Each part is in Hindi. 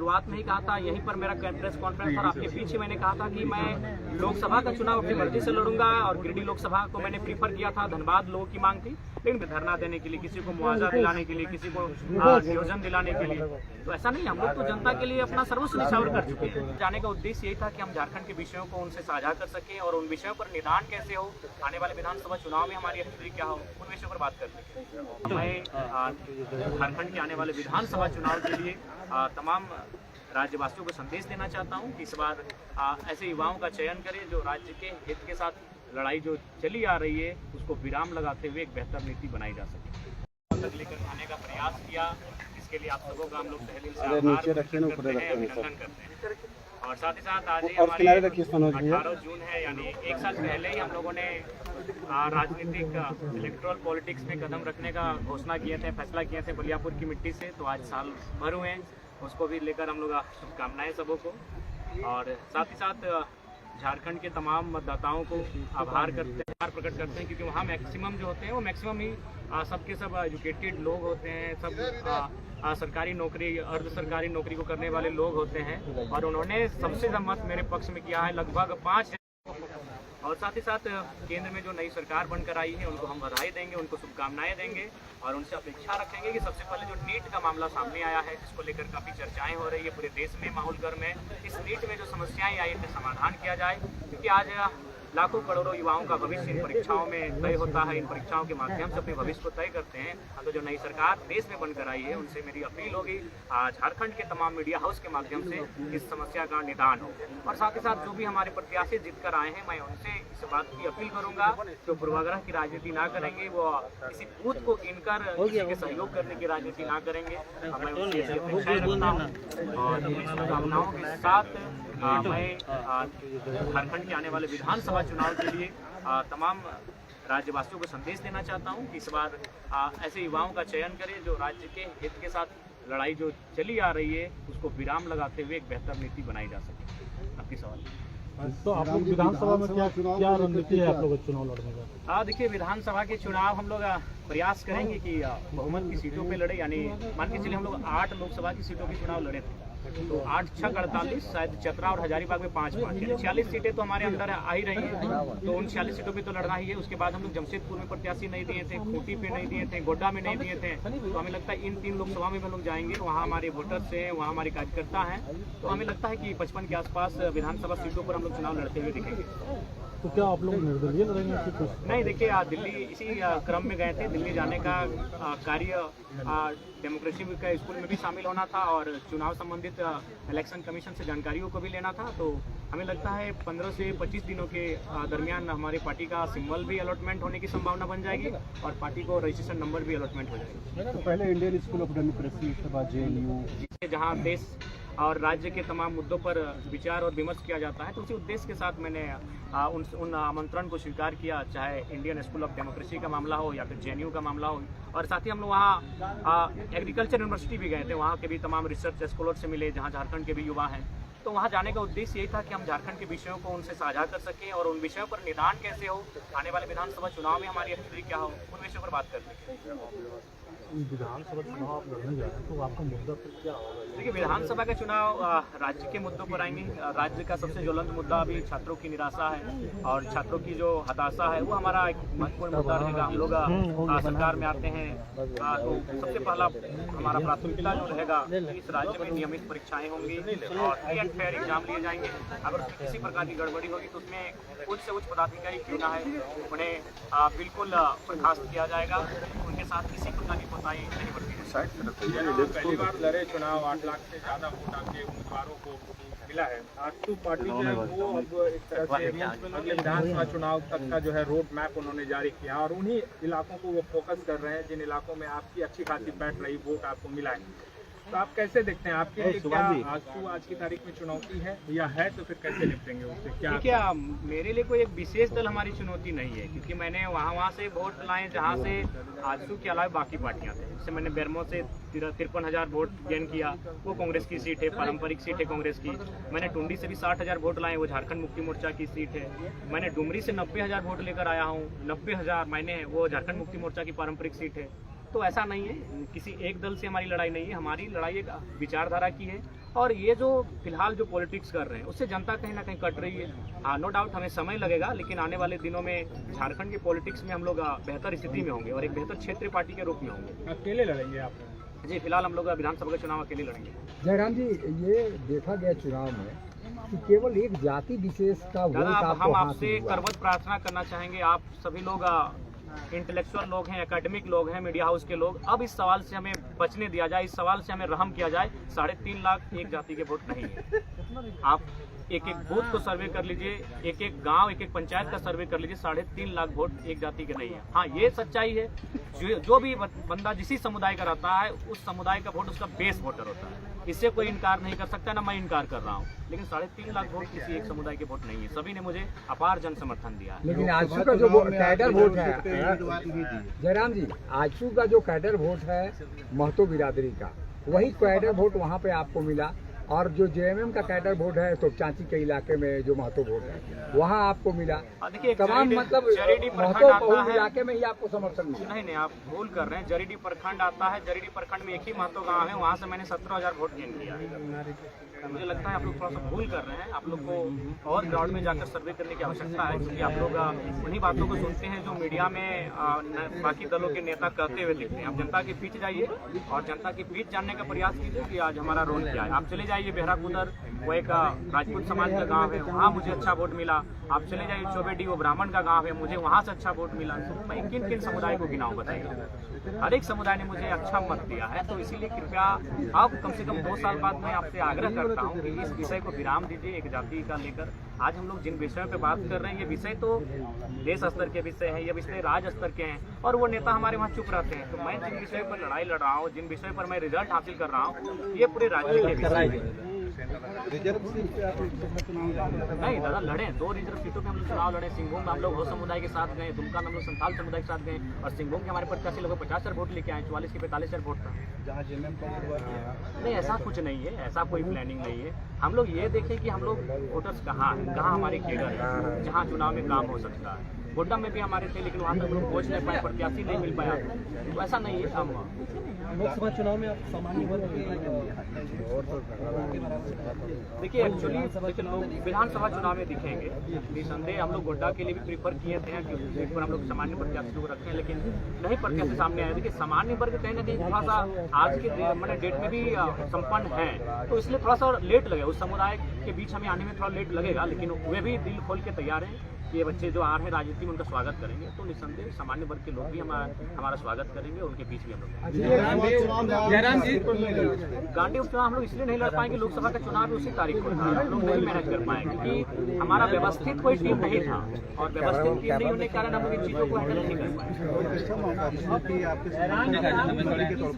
शुरुआत में ही कहा था, यहीं पर मेरा प्रेस कॉन्फ्रेंस था, आपके पीछे मैंने कहा था कि मैं लोकसभा का चुनाव अपनी मर्जी से लड़ूंगा और गिरिडीह लोकसभा को मैंने प्रीफर किया था। धनबाद लोगों की मांग थी, लेकिन धरना देने के लिए, किसी को मुआवजा दिलाने के लिए, किसी को नियोजन दिलाने के लिए, तो ऐसा नहीं। हम लोग तो जनता के लिए अपना सर्वस्व न्यौछावर कर चुके हैं। जाने का उद्देश्य यही था कि हम झारखंड के विषयों को उनसे साझा कर सकें और उन विषयों पर निदान कैसे हो, आने वाले विधानसभा चुनाव में हमारी स्थिति क्या हो, उन विषयों पर बात करते हैं। मैं झारखंड के आने वाले विधानसभा चुनाव के लिए तमाम राज्यवासियों को संदेश देना चाहता हूं कि इस बार ऐसे युवाओं का चयन करें जो राज्य के हित के साथ लड़ाई जो चली आ रही है उसको विराम लगाते हुए एक बेहतर नीति बनाई जा सके। तक लेकर आने का प्रयास किया, इसके लिए आप सबों का हम लोग तहे दिल से अभिनंदन करते हैं। और साथ ही साथ आज हमारी 18 जून है, यानी एक साल पहले ही हम लोगों ने राजनीतिक इलेक्ट्रल पॉलिटिक्स में कदम रखने का घोषणा किए थे, फैसला किए थे बलियापुर की मिट्टी से। तो आज साल भर हुए हैं, उसको भी लेकर हम लोग शुभकामनाएं सबों को। और साथ ही साथ झारखंड के तमाम मतदाताओं को आभार प्रकट करते हैं, क्योंकि वहाँ मैक्सिमम जो होते हैं वो मैक्सिमम ही सबके सब एजुकेटेड लोग होते हैं, सब सरकारी नौकरी, अर्ध सरकारी नौकरी को करने वाले लोग होते हैं। और उन्होंने सबसे ज़्यादा मत मेरे पक्ष में किया है, लगभग 5। और साथ ही साथ केंद्र में जो नई सरकार बनकर आई है उनको हम बधाई देंगे, उनको शुभकामनाएं देंगे और उनसे अपेक्षा रखेंगे कि सबसे पहले जो नीट का मामला सामने आया है, जिसको लेकर काफ़ी चर्चाएं हो रही है, पूरे देश में माहौल गर्म है, इस नीट में जो समस्याएं आई है समाधान किया जाए। क्योंकि आज लाखों करोड़ों युवाओं का भविष्य इन परीक्षाओं में तय होता है, इन परीक्षाओं के माध्यम से अपने भविष्य को तय करते हैं। तो जो नई सरकार देश में बनकर आई है उनसे मेरी अपील होगी झारखंड के तमाम मीडिया हाउस के माध्यम से इस समस्या का निदान हो। और साथ ही साथ जो भी हमारे प्रत्याशी जीत कर आए हैं, मैं उनसे इस बात की अपील करूंगा जो पूर्वाग्रह की राजनीति ना करेंगे, वो किसी बूथ को गिनकर किसी के सहयोग करने की राजनीति ना करेंगे। मैं उनसे अपेक्षाएं रखता हूँ और अपनी शुभकामनाओं के साथ मैं झारखंड के आने वाले विधानसभा चुनाव के लिए तमाम राज्यवासियों को संदेश देना चाहता हूं कि इस बार ऐसे युवाओं का चयन करें जो राज्य के हित के साथ लड़ाई जो चली आ रही है उसको विराम लगाते हुए एक बेहतर नीति बनाई जा सके। आपकी सवाल। तो आप लोग विधानसभा में क्या रणनीति है आप लोगों का चुनाव लड़ने का? देखिए, विधानसभा के चुनाव हम लोग प्रयास करेंगे कि बहुमत की सीटों पे लड़े। यानी मान के चलिए हम लोग 8 लोकसभा की सीटों के चुनाव लड़े थे, तो 8 × 6 = 48, शायद चतरा और हजारीबाग में 5-5, 46 सीटें तो हमारे अंदर आ ही रही हैं। तो उन 46 सीटों पे तो लड़ना ही है। उसके बाद हम लोग जमशेदपुर में प्रत्याशी नहीं दिए थे, खूंटी पे नहीं दिए थे, गोड्डा में नहीं दिए थे। तो हमें लगता है इन 3 लोकसभा में हम लोग जाएंगे, वहाँ हमारे वोटर्स हैं, वहाँ हमारे कार्यकर्ता हैं। तो हमें लगता है कि 55 के आसपास विधानसभा सीटों पर हम लोग चुनाव लड़ते हुए दिखेंगे। तो क्या आप लोग निर्दलीय लड़ेंगे? नहीं, देखिए दिल्ली इसी क्रम में गए थे। दिल्ली जाने का कार्य डेमोक्रेसी का स्कूल में भी शामिल होना था और चुनाव संबंधित इलेक्शन कमीशन से जानकारियों को भी लेना था। तो हमें लगता है 15 से 25 दिनों के दरमियान हमारी पार्टी का सिंबल भी अलॉटमेंट होने की संभावना बन जाएगी और पार्टी को रजिस्ट्रेशन नंबर भी अलॉटमेंट हो जाएगी। तो पहले Indian school of democracy, JNU, जहाँ देश और राज्य के तमाम मुद्दों पर विचार और विमर्श किया जाता है, तो उसी उद्देश्य के साथ मैंने उन आमंत्रण को स्वीकार किया, चाहे इंडियन स्कूल ऑफ डेमोक्रेसी का मामला हो या फिर JNU का मामला हो। और साथ ही हम लोग वहाँ एग्रीकल्चर यूनिवर्सिटी भी गए थे, वहाँ के भी तमाम रिसर्च स्कॉलर से मिले जहाँ झारखंड के भी युवा हैं। तो वहाँ जाने का उद्देश्य यही था कि हम झारखंड के विषयों को उनसे साझा कर सकें और उन विषयों पर निदान कैसे हो, आने वाले विधानसभा चुनाव में हमारी स्थिति क्या हो, उन विषयों पर बात करते विधानसभा चुनाव आप लड़ने जा रहे हैं, तो आपका मुद्दा फिर क्या होगा? देखिए, विधानसभा का चुनाव राज्य के मुद्दों पर आएंगे। राज्य का सबसे ज्वलंत मुद्दा अभी छात्रों की निराशा है और छात्रों की जो हताशा है वो हमारा एक महत्वपूर्ण मुद्दा रहेगा। हम लोग सरकार में आते हैं तो सबसे पहला हमारा प्राथमिकता जो रहेगा इस राज्य में नियमित परीक्षाएं होंगी और फ्री एंड फेयर एग्जाम लिए जाएंगे। अगर उसमें किसी प्रकार की गड़बड़ी होगी तो उसमें उच्च से उच्च पदाधिकारी क्यों ना है उन्हें बिल्कुल बर्खास्त किया जाएगा। उनके साथ किसी प्रकार की कोताही नहीं बरती। पहली बार लड़े चुनाव, 8 लाख से ज़्यादा वोट आपके उम्मीदवारों को मिला है। आजसू पार्टी जो है वो अब एक तरह से अगले विधानसभा चुनाव तक का जो है रोड मैप उन्होंने जारी किया और उन्हीं इलाकों को वो फोकस कर रहे हैं जिन इलाकों में आपकी अच्छी खासी बैठ रही वोट आपको मिला है। तो आप कैसे देखते हैं, आपके लिए क्या आजसू आज की तारीख में चुनौती है या है, तो फिर कैसे निपटेंगे उससे? क्या मेरे लिए कोई एक विशेष दल हमारी चुनौती नहीं है, क्योंकि मैंने वहाँ से वोट लाए जहाँ से आजसू के अलावा बाकी पार्टियाँ थे। जैसे मैंने बेरमो से 53,000 वोट गेन किया, वो कांग्रेस की सीट है, पारंपरिक सीट है कांग्रेस की। मैंने टुंडी से भी 60,000 वोट लाए, वो झारखंड मुक्ति मोर्चा की सीट है। मैंने डुमरी से 90,000 वोट लेकर आया हूँ, 90,000 मैंने, वो झारखंड मुक्ति मोर्चा की पारंपरिक सीट है। तो ऐसा नहीं है, किसी एक दल से हमारी लड़ाई नहीं है, हमारी लड़ाई एक विचारधारा की है। और ये जो फिलहाल जो पॉलिटिक्स कर रहे हैं उससे जनता कहीं ना कहीं कट रही है। हाँ, नो डाउट हमें समय लगेगा, लेकिन आने वाले दिनों में झारखंड की पॉलिटिक्स में हम लोग बेहतर स्थिति में होंगे और एक बेहतर क्षेत्रीय पार्टी के रूप में होंगे। अकेले लड़ेंगे आप? जी, फिलहाल हम लोग विधानसभा के चुनाव अकेले लड़ेंगे। जयराम जी, ये देखा गया चुनाव में कि केवल एक जाति विशेष का वोट दादा, आपको हम हाथ आपसे में हुआ। करवत प्रार्थना करना चाहेंगे, आप सभी लोग इंटेलेक्चुअल लोग हैं, एकेडमिक लोग हैं, मीडिया हाउस के लोग, अब इस सवाल से हमें बचने दिया जाए, इस सवाल से हमें रहम किया जाए। 3.5 लाख एक जाति के वोट नहीं है। आप एक एक बूथ को सर्वे कर लीजिए, एक एक गांव, एक एक पंचायत का सर्वे कर लीजिए, 3.5 लाख वोट एक जाति के नहीं है। हाँ, ये सच्चाई है। जो भी बंदा जिस समुदाय का रहता है, उस समुदाय का वोट उसका बेस वोटर होता है। इससे कोई इनकार नहीं कर सकता, ना मैं इनकार कर रहा हूँ। लेकिन 3.5 लाख वोट किसी एक समुदाय के वोट नहीं है। सभी ने मुझे अपार जन समर्थन दिया है। लेकिन आजसू का जो कैडर वोट है, जयराम जी, आजसू का जो कैडर वोट है महतो बिरादरी का, वही कैडर वोट वहाँ पे आपको मिला। और जो जेएमएम का कैडर वोट है तो चांची के इलाके में जो महतो वोट है वहाँ आपको मिला। देखिए, तमाम मतलब महतो बहुल इलाके में ही आपको समर्थन मिला। नहीं, आप भूल कर रहे हैं। जरीडी प्रखंड आता है, जरीडी प्रखंड में एक ही महतो गांव है, वहाँ से मैंने 17,000 वोट गेन किया है। मुझे लगता है आप लोग थोड़ा सा भूल कर रहे हैं। आप लोग को और ग्राउंड में जाकर सर्वे करने की आवश्यकता है, क्योंकि आप लोग उन्हीं बातों को सुनते हैं जो मीडिया में बाकी दलों के नेता कहते हुए दिखते हैं। आप जनता के बीच जाइए और जनता के बीच जानने का प्रयास कीजिए कि आज हमारा रोल क्या है। आप चले जाइए बेहराकुदर, वो एक राजपूत समाज का गांव है, वहाँ मुझे अच्छा वोट मिला। आप चले जाइए चौबेडी, वो ब्राह्मण का गांव है, मुझे वहाँ से अच्छा वोट मिला। तो मैं किन किन समुदाय को गिनाऊं, बताइए। हर एक समुदाय ने मुझे अच्छा मत दिया है। तो इसीलिए कृपया अब कम से कम 2 साल बाद मैं आपसे आग्रह करता हूँ कि इस विषय को विराम दीजिए। एक जाति का लेकर आज हम लोग जिन विषयों पे बात कर रहे हैं, ये विषय तो देश स्तर के विषय हैं, ये विषय राज्य स्तर के हैं, और वो नेता हमारे वहाँ चुप रहते हैं। तो मैं जिन विषयों पर लड़ाई लड़ रहा हूँ, जिन विषयों पर मैं रिजल्ट हासिल कर रहा हूँ, ये पूरे राज्य के विषय हैं। नहीं दादा, लड़े 2 रिजर्व सीटों पे हम लोग चुनाव लड़े। सिंहभूम में हम लोग हो समुदाय के साथ गए, दुमका में हम लोग संथाल समुदाय के साथ गए, और सिंहभूम के हमारे प्रत्याशी लगभग 50,000 वोट लेके आए, 44 के 45,000 वोट था। नहीं, ऐसा कुछ नहीं है, ऐसा कोई प्लानिंग नहीं है। हम लोग ये देखें कि हम लोग वोटर्स कहाँ हैं, कहाँ हमारे केडर है, जहाँ चुनाव में काम हो सकता है। गोड्डा में भी हमारे थे, लेकिन वहाँ तक लोग पहुँच नहीं पाए, प्रत्याशी नहीं मिल पाया। तो ऐसा नहीं है। हम लोकसभा चुनाव में आप सामान्य वर्ग देखिए, एक्चुअली लोग विधानसभा चुनाव में दिखेंगे, निसंदेह हम लोग गोड्डा के लिए भी प्रीफर किए थे कि उस सीट पर हम लोग सामान्य प्रत्याशी को रखें, लेकिन नहीं प्रत्याशी सामने आए। देखिए, सामान्य वर्ग कहीं ना कहीं थोड़ा सा आज के मैंने डेट में भी संपन्न है, तो इसलिए थोड़ा सा लेट लगेगा। उस समुदाय के बीच हमें आने में थोड़ा लेट लगेगा, लेकिन वे भी दिल खोल के तैयार हैं। ये बच्चे जो आ रहे हैं राजनीति में, उनका स्वागत करेंगे। तो निसंदेह सामान्य वर्ग के लोग भी हमारा स्वागत करेंगे, उनके बीच भी हम लोग। गांधी उपचुनाव हम लोग इसलिए नहीं लड़ पाएंगे, लोकसभा का चुनाव उसी तारीख को था, हम लोग नहीं मैनेज कर पाएंगे, क्योंकि हमारा व्यवस्थित कोई टीम नहीं था, और व्यवस्थित टीम नहीं होने के कारण हम लोग इन चीजों को हैंडल नहीं कर पाए।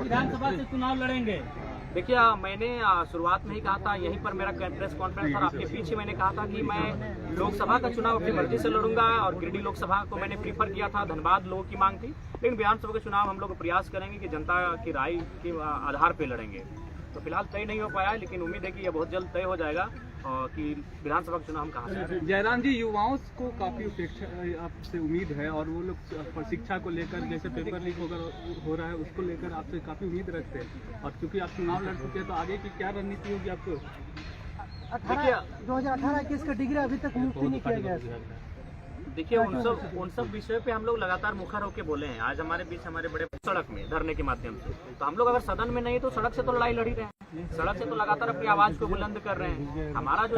विधानसभा से चुनाव लड़ेंगे। देखिए, मैंने शुरुआत में ही कहा था, यहीं पर मेरा प्रेस कॉन्फ्रेंस था, आपके पीछे मैंने कहा था कि मैं लोकसभा का चुनाव अपनी मर्जी से लड़ूंगा, और गिरिडीह लोकसभा को मैंने प्रीफर किया था। धनबाद लोगों की मांग थी, लेकिन विधानसभा का चुनाव हम लोग प्रयास करेंगे कि जनता की राय के आधार पर लड़ेंगे। तो फिलहाल तय नहीं हो पाया, लेकिन उम्मीद है कि यह बहुत जल्द तय हो जाएगा कि विधानसभा का चुनाव हम कहाँ से। जयराम जी, युवाओं को काफी अपेक्षा आपसे उम्मीद है, और वो लोग शिक्षा को लेकर, जैसे पेपर लीक हो रहा है, उसको लेकर आपसे काफी उम्मीद रखते हैं। और क्योंकि आप चुनाव लड़ चुके हैं, तो आगे की क्या रणनीति होगी आपको? 2018 केस का डिग्री अभी तक मुक्ति नहीं किया गया। देखिए, उन सब विषयों पे हम लोग लगातार मुखर होकर बोले हैं। आज हमारे बीच हमारे बड़े सड़क में धरने के माध्यम से, तो हम लोग अगर सदन में नहीं तो सड़क से तो लड़ाई लड़ी रहे हैं, सड़क से तो लगातार अपनी आवाज को बुलंद कर रहे हैं। हमारा जो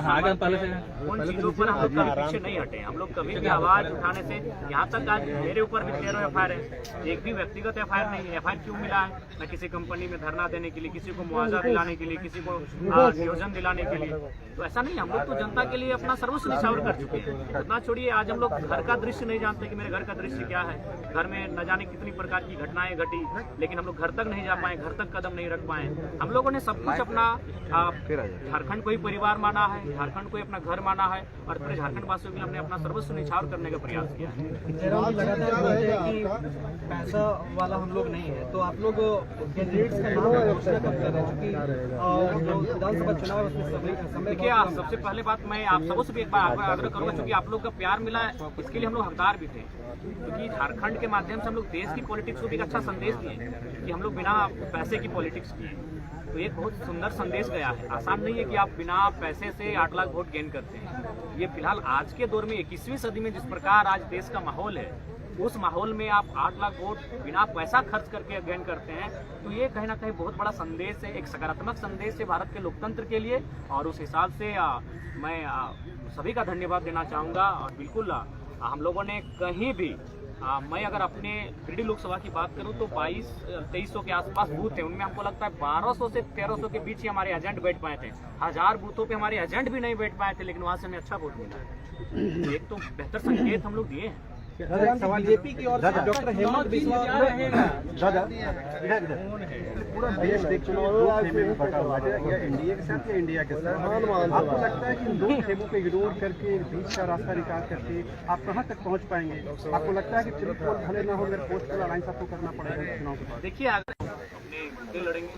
उन चीजों पर हम लोग कभी पीछे नहीं हटे। हम लोग कभी भी आवाज उठाने से, यहाँ तक आज मेरे ऊपर भी 13 FIR है, एक भी व्यक्तिगत FIR नहीं है। FIR क्यों मिला है? न किसी कंपनी में धरना देने के लिए, किसी को मुआवजा दिलाने के लिए, किसी को नियोजन दिलाने के लिए। तो ऐसा नहीं, हम लोग तो जनता के लिए अपना सर्वस्व निछावर कर चुके हैं। उतना छोड़िए, आज हम लोग घर का दृश्य नहीं जानते कि मेरे घर का दृश्य क्या है। घर में न जाने कितनी प्रकार की घटनाएं घटी, लेकिन हम लोग घर तक नहीं जा पाए, घर तक कदम नहीं रख पाए। हम लोगों ने सब सब कुछ अपना झारखंड को ही परिवार माना है, झारखंड को ही अपना घर माना है और पूरे झारखंड वासियों के लिए हमने अपना सर्वस्व न्यौछावर करने का प्रयास किया है। पैसा वाला हम लोग नहीं है, तो आप लोग कैंडिडेट्स का नाम घोषणा कब कर रहे हैं? क्योंकि विधानसभा चुनाव उसमें देखिए, सबसे पहले बात मैं आप सबों से भी एक बार आग्रह करूंगा, क्योंकि आप लोग का प्यार मिला है इसके लिए हम लोग हकदार भी थे, क्योंकि झारखंड के माध्यम से हम लोग देश की पॉलिटिक्स को भी एक अच्छा संदेश दिए कि हम लोग बिना पैसे की पॉलिटिक्स किए, तो एक बहुत सुंदर संदेश गया है। आसान नहीं है कि आप बिना पैसे से 8 लाख वोट गेन करते हैं। ये फिलहाल आज के दौर में 21वीं सदी में जिस प्रकार आज देश का माहौल है, उस माहौल में आप 8 लाख वोट बिना पैसा खर्च करके गेन करते हैं, तो ये कहीं ना कहीं बहुत बड़ा संदेश है, एक सकारात्मक संदेश है भारत के लोकतंत्र के लिए। और उस हिसाब से मैं सभी का धन्यवाद देना चाहूँगा। और बिल्कुल हम लोगों ने कहीं भी मैं अगर अपने गिरिडीह लोकसभा की बात करूं तो 2200-2300 के आसपास बूथ थे, उनमें हमको लगता है 1200 से 1300 के बीच ही हमारे एजेंट बैठ पाए थे। 1000 बूथों पे हमारे एजेंट भी नहीं बैठ पाए थे, लेकिन वहां से हमें अच्छा वोट मिला। एक तो बेहतर संकेत हम लोग दिए हैं। बीजेपी की ओर से डॉक्टर हेमंत बिस्वा पूरा देश एक चुनाव में बटा हुआ है, या इंडिया के साथ या इंडिया के साथ। आपको लगता है कि 2 खेमों को इग्नोर करके बीच का रास्ता निकाल करके आप कहां तक पहुंच पाएंगे? आपको लगता है कि त्रिकोण भले ना हो अगर पोस्टल अलायंस आपको करना पड़ेगा चुनाव के बाद? देखिए, अगर अपने मुद्दे लड़ेंगे,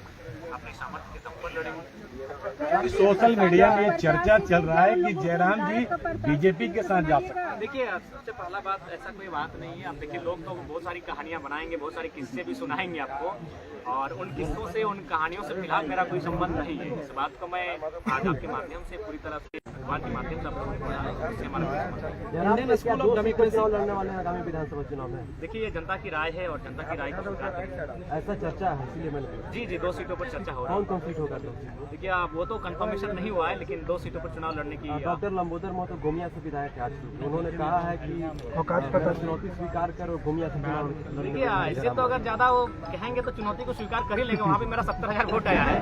अपने सामर्थ्य के दम पर लड़ेंगे। सोशल मीडिया में चर्चा चल रहा है कि जयराम जी बीजेपी के साथ जा सकते हैं। देखिए, सबसे पहला बात ऐसा कोई बात नहीं है। आप देखिए, लोग तो बहुत सारी कहानियां बनाएंगे, बहुत सारे किस्से भी सुनाएंगे आपको, और उन किस्सों से, उन कहानियों से फिलहाल मेरा कोई संबंध नहीं है। इस बात को मैं आज आपके माध्यम से पूरी तरह से के माध्यम से आप लोगों को बताया, इससे हमारा इंडियन स्कूल ऑफ डेमोक्रेसी लड़ने वाले हैं आगामी विधानसभा चुनाव में। देखिए, ये जनता की राय है और जनता की राय को स्वीकार करेंगे। ऐसा चर्चा है, इसलिए मैंने जी 2 सीटों पर चर्चा हो रहा है। कौन सीट होगा? देखिए, आप वो तो कंफर्मेशन नहीं हुआ है, लेकिन 2 सीटों पर चुनाव लड़ने की डॉक्टर लंबोदर महतो गोमिया से विधायक है आज, उन्होंने कहा है कि चुनौती स्वीकार कर और गोमिया से चुनाव लड़ेंगे। देखिए, ऐसे तो अगर ज्यादा वो कहेंगे तो चुनौती को स्वीकार कर ही लेंगे। वहाँ पे मेरा 70,000 वोट आया है,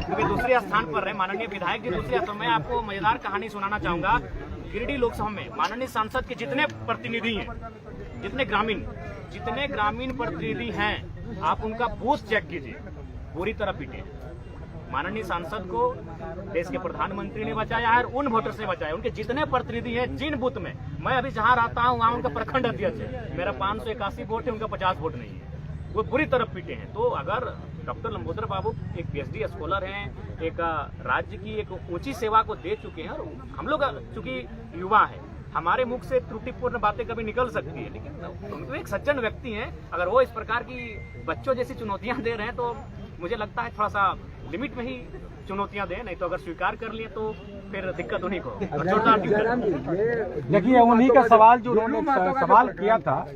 क्योंकि दूसरे स्थान पर रहे माननीय विधायक जी दूसरे। तो मैं आपको मजेदार कहानी सुनाना चाहूंगा। गिरिडीह लोकसभा में माननीय सांसद के जितने प्रतिनिधि हैं, जितने ग्रामीण प्रतिनिधि हैं, आप उनका बूथ चेक कीजिए, पूरी तरह पीटे। माननीय सांसद को देश के प्रधानमंत्री ने बचाया है और उन वोटर से बचाया। उनके जितने प्रतिनिधि हैं, जिन बूथ में मैं अभी जहां रहता हूं वहां उनका प्रखंड अध्यक्ष है, मेरा 581 वोट है, उनका 50 वोट नहीं है, वो पूरी तरफ पीटे हैं। तो अगर डॉक्टर लंबोदर बाबू एक PhD स्कॉलर हैं, एक राज्य की एक ऊंची सेवा को दे चुके हैं, और हम लोग चूंकि युवा है, हमारे मुख से त्रुटिपूर्ण बातें कभी निकल सकती है, लेकिन उनको एक सज्जन व्यक्ति हैं। अगर वो इस प्रकार की बच्चों जैसी चुनौतियां दे रहे हैं तो मुझे लगता है थोड़ा सा लिमिट में ही चुनौतियां दें, नहीं तो अगर स्वीकार कर लिए तो फिर दिक्कत उन्हीं को। देखिए, उन्हीं का सवाल जो उन्होंने सवाल किया था,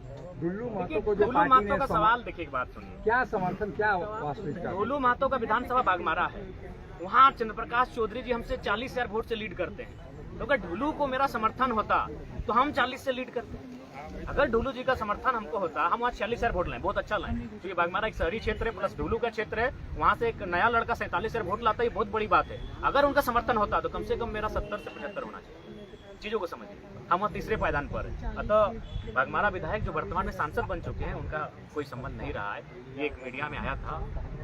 डुल्लू महतो को जो डुल्लू पार्टी महतो ने का सवाल देखिए, एक बात सुनिए। क्या समर्थन, क्या वास्तविकता? डुल्लू महतो का विधानसभा बागमारा है, वहाँ चंद्रप्रकाश चौधरी जी हमसे 40,000 वोट से लीड करते हैं। तो अगर ढुल्लू को मेरा समर्थन होता तो हम 40 से लीड करते। अगर ढुल्लू जी का समर्थन हमको होता, हम वहाँ 46,000 वोट लाएं, बहुत अच्छा लाएं, क्योंकि बागमारा एक शहरी क्षेत्र है प्लस ढुल्लू का क्षेत्र है। वहाँ से एक नया लड़का 47,000 वोट लाता है, ये बहुत बड़ी बात है। अगर उनका समर्थन होता तो कम से कम मेरा 70 से 75 होना चाहिए। चीजों को समझिए, हम वहाँ तीसरे पायदान पर है। अतः बागमारा विधायक जो वर्तमान में सांसद बन चुके हैं, उनका कोई संबंध नहीं रहा है। ये एक मीडिया में आया था,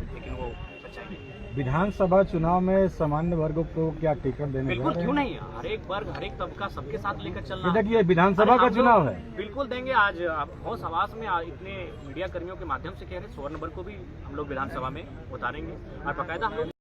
लेकिन वो सच्चाई नहीं। विधानसभा चुनाव में सामान्य वर्गों को क्या टिकट देने? बिल्कुल, क्यों नहीं, हर एक वर्ग, हर एक तबका, सबके साथ लेकर चलना। देखिए, विधानसभा का चुनाव है, बिल्कुल देंगे। आज आप होश हवास में इतने मीडिया कर्मियों के माध्यम से कह रहे हैं, 100 नंबर को भी हम लोग विधानसभा में उतारेंगे और बाकायदा हम लोग